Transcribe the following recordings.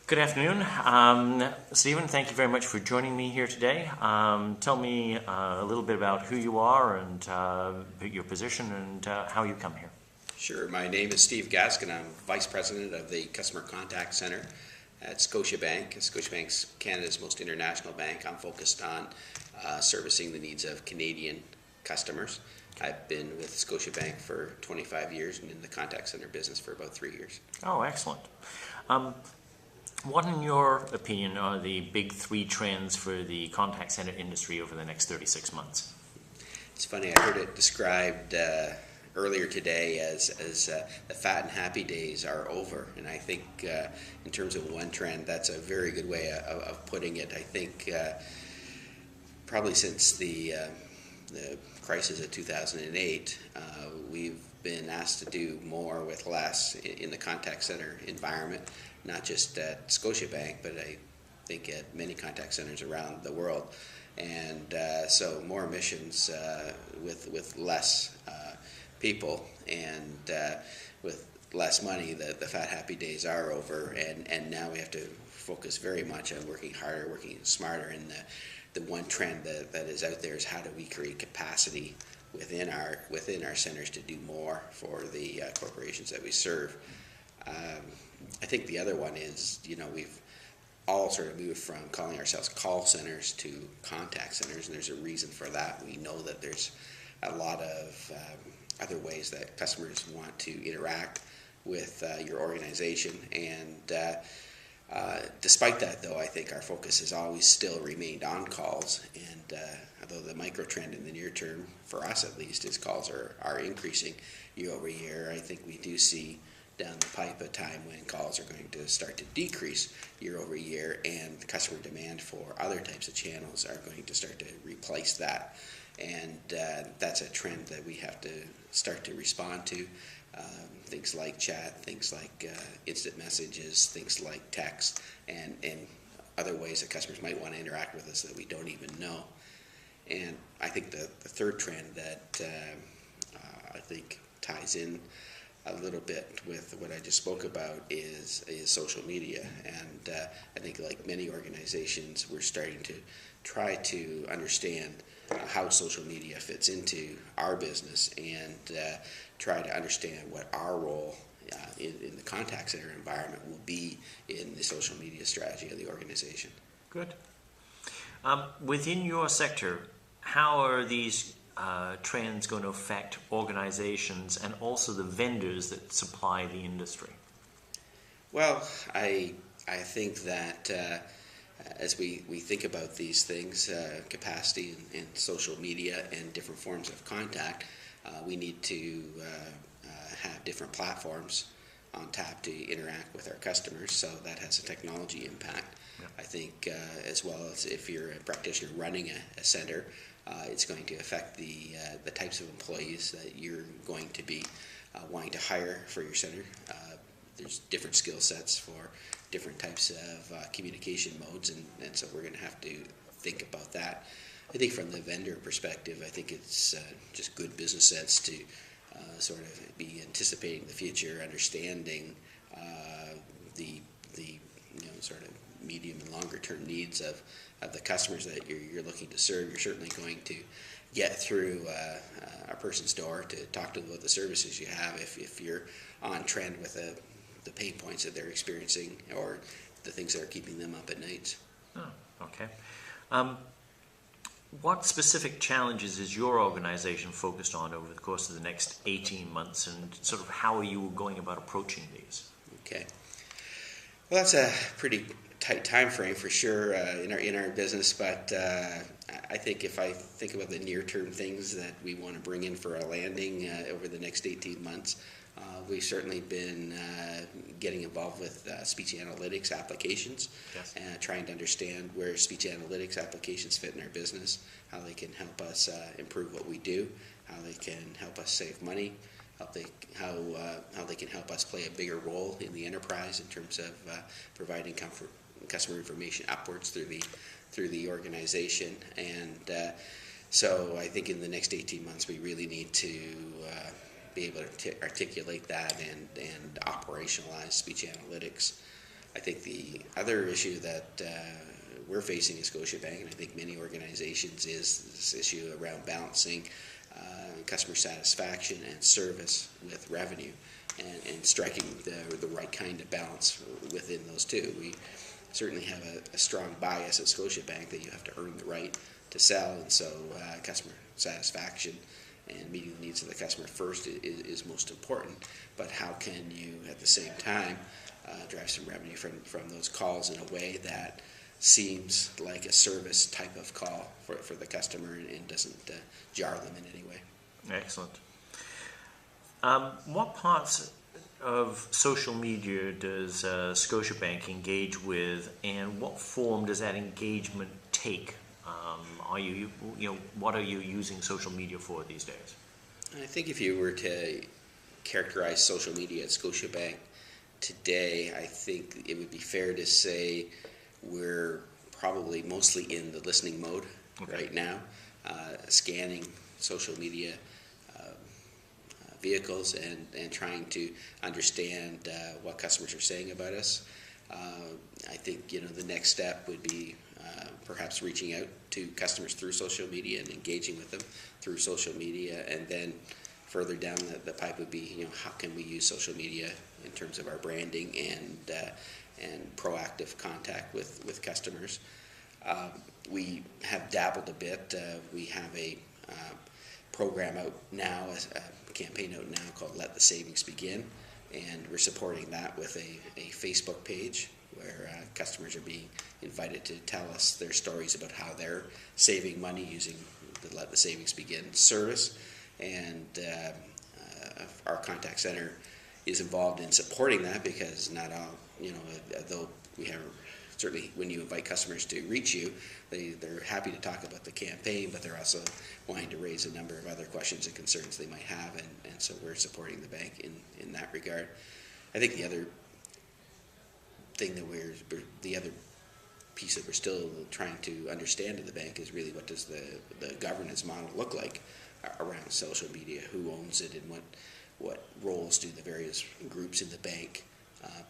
Good afternoon. Stephen, thank you very much for joining me here today. Tell me a little bit about who you are and your position and how you come here. Sure. My name is Steve Gaskin. I'm Vice President of the Customer Contact Center at Scotiabank. Scotiabank's Canada's most international bank. I'm focused on servicing the needs of Canadian customers. I've been with Scotiabank for 25 years and in the contact center business for about 3 years. Oh, excellent. What, in your opinion, are the big three trends for the contact center industry over the next 36 months? It's funny, I heard it described earlier today as the fat and happy days are over. And I think in terms of one trend, that's a very good way of putting it. I think probably since the crisis of 2008, we've been asked to do more with less in the contact center environment, not just at Scotiabank, but I think at many contact centers around the world. And so more missions with less people and with less money. The fat happy days are over, and now we have to focus very much on working harder, working smarter. And the one trend that is out there is how do we create capacity within our centers to do more for the corporations that we serve. I think the other one is, we've all sort of moved from calling ourselves call centers to contact centers, and there's a reason for that. We know that there's a lot of other ways that customers want to interact with your organization, and despite that, though, I think our focus has always still remained on calls, and although the micro trend in the near term, for us at least, is calls are increasing year over year, I think we do see down the pipe a time when calls are going to start to decrease year over year, and the customer demand for other types of channels are going to start to replace that. And that's a trend that we have to start to respond to. Things like chat, things like instant messages, things like text, and other ways that customers might want to interact with us that we don't even know. And I think the third trend that I think ties in a little bit with what I just spoke about is social media. And I think, like many organizations, we're starting to try to understand how social media fits into our business and try to understand what our role in the contact center environment will be in the social media strategy of the organization. Good. Within your sector, how are these trends going to affect organizations and also the vendors that supply the industry? Well, I think that as we think about these things, capacity and social media and different forms of contact, we need to have different platforms on tap to interact with our customers, so that has a technology impact. Yeah. I think as well as if you're a practitioner running a center, it's going to affect the types of employees that you're going to be wanting to hire for your center. There's different skill sets for different types of communication modes, and so we're going to have to think about that. I think from the vendor perspective, I think it's just good business sense to sort of be anticipating the future, understanding the sort of medium and longer term needs of the customers that you're looking to serve. You're certainly going to get through a person's door to talk to them about the services you have if you're on trend with the pain points that they're experiencing or the things that are keeping them up at night. Oh, okay. What specific challenges is your organization focused on over the course of the next 18 months, and sort of how are you going about approaching these? Okay. Well, that's a pretty tight time frame for sure in our business, but I think if I think about the near-term things that we want to bring in for a landing over the next 18 months, we've certainly been getting involved with speech analytics applications, yes, and trying to understand where speech analytics applications fit in our business, how they can help us improve what we do, how they can help us save money, how they can help us play a bigger role in the enterprise in terms of providing customer information upwards through the organization. And so I think in the next 18 months we really need to be able to articulate that and operationalize speech analytics. I think the other issue that we're facing at Scotiabank, and I think many organizations, is this issue around balancing customer satisfaction and service with revenue, and striking the right kind of balance within those two. We certainly have a strong bias at Scotiabank that you have to earn the right to sell, and so customer satisfaction and meeting the needs of the customer first is most important. But how can you, at the same time, drive some revenue from those calls in a way that seems like a service type of call for the customer and doesn't jar them in any way? Excellent. What parts of social media does Scotiabank engage with, and what form does that engagement take? What are you using social media for these days? I think if you were to characterize social media at Scotiabank today, I think it would be fair to say we're probably mostly in the listening mode right now, scanning social media vehicles and trying to understand what customers are saying about us. I think the next step would be perhaps reaching out to customers through social media and engaging with them through social media, and then further down the pipe would be how can we use social media in terms of our branding and proactive contact with customers. We have dabbled a bit. We have a program out now, a campaign out now called Let the Savings Begin, and we're supporting that with a Facebook page where customers are being invited to tell us their stories about how they're saving money using the Let the Savings Begin service. And our contact center is involved in supporting that, because not all, though we have, certainly when you invite customers to reach you, they're happy to talk about the campaign, but they're also wanting to raise a number of other questions and concerns they might have, and so we're supporting the bank in that regard. I think the other thing the other piece that we're still trying to understand in the bank is really what does the governance model look like around social media? Who owns it, and what roles do the various groups in the bank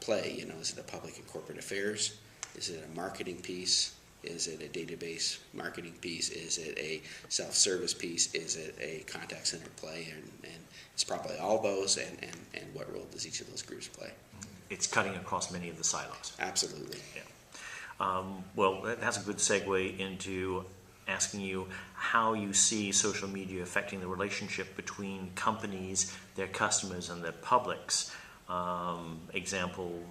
play? Is it a public and corporate affairs? Is it a marketing piece? Is it a database marketing piece? Is it a self-service piece? Is it a contact center play? And it's probably all those, and what role does each of those groups play? It's cutting across many of the silos. Absolutely. Yeah. Well, that's a good segue into asking you how you see social media affecting the relationship between companies, their customers, and their publics. Example,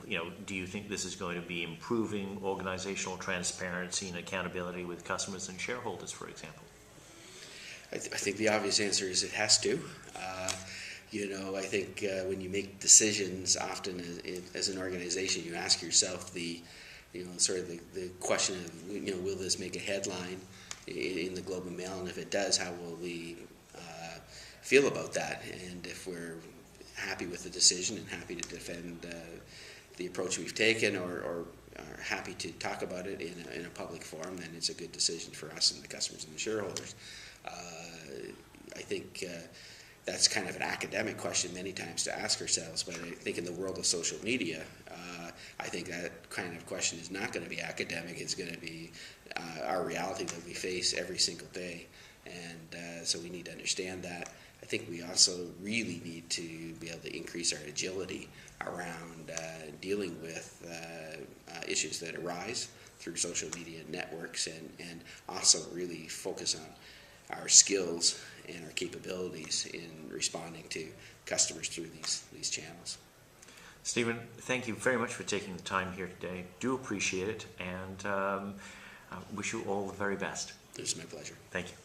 do you think this is going to be improving organizational transparency and accountability with customers and shareholders, for example? I think the obvious answer is it has to. I think when you make decisions, often as an organization, you ask yourself the question of, will this make a headline in the Globe and Mail, and if it does, how will we feel about that? And if we're happy with the decision and happy to defend the approach we've taken, or are happy to talk about it in a public forum, then it's a good decision for us and the customers and the shareholders. I think that's kind of an academic question many times to ask ourselves, but I think in the world of social media, I think that kind of question is not going to be academic. It's going to be our reality that we face every single day, and so we need to understand that. I think we also really need to be able to increase our agility around dealing with issues that arise through social media networks, and also really focus on our skills and our capabilities in responding to customers through these channels. Stephen, thank you very much for taking the time here today. Do appreciate it, and I wish you all the very best. It was my pleasure. Thank you.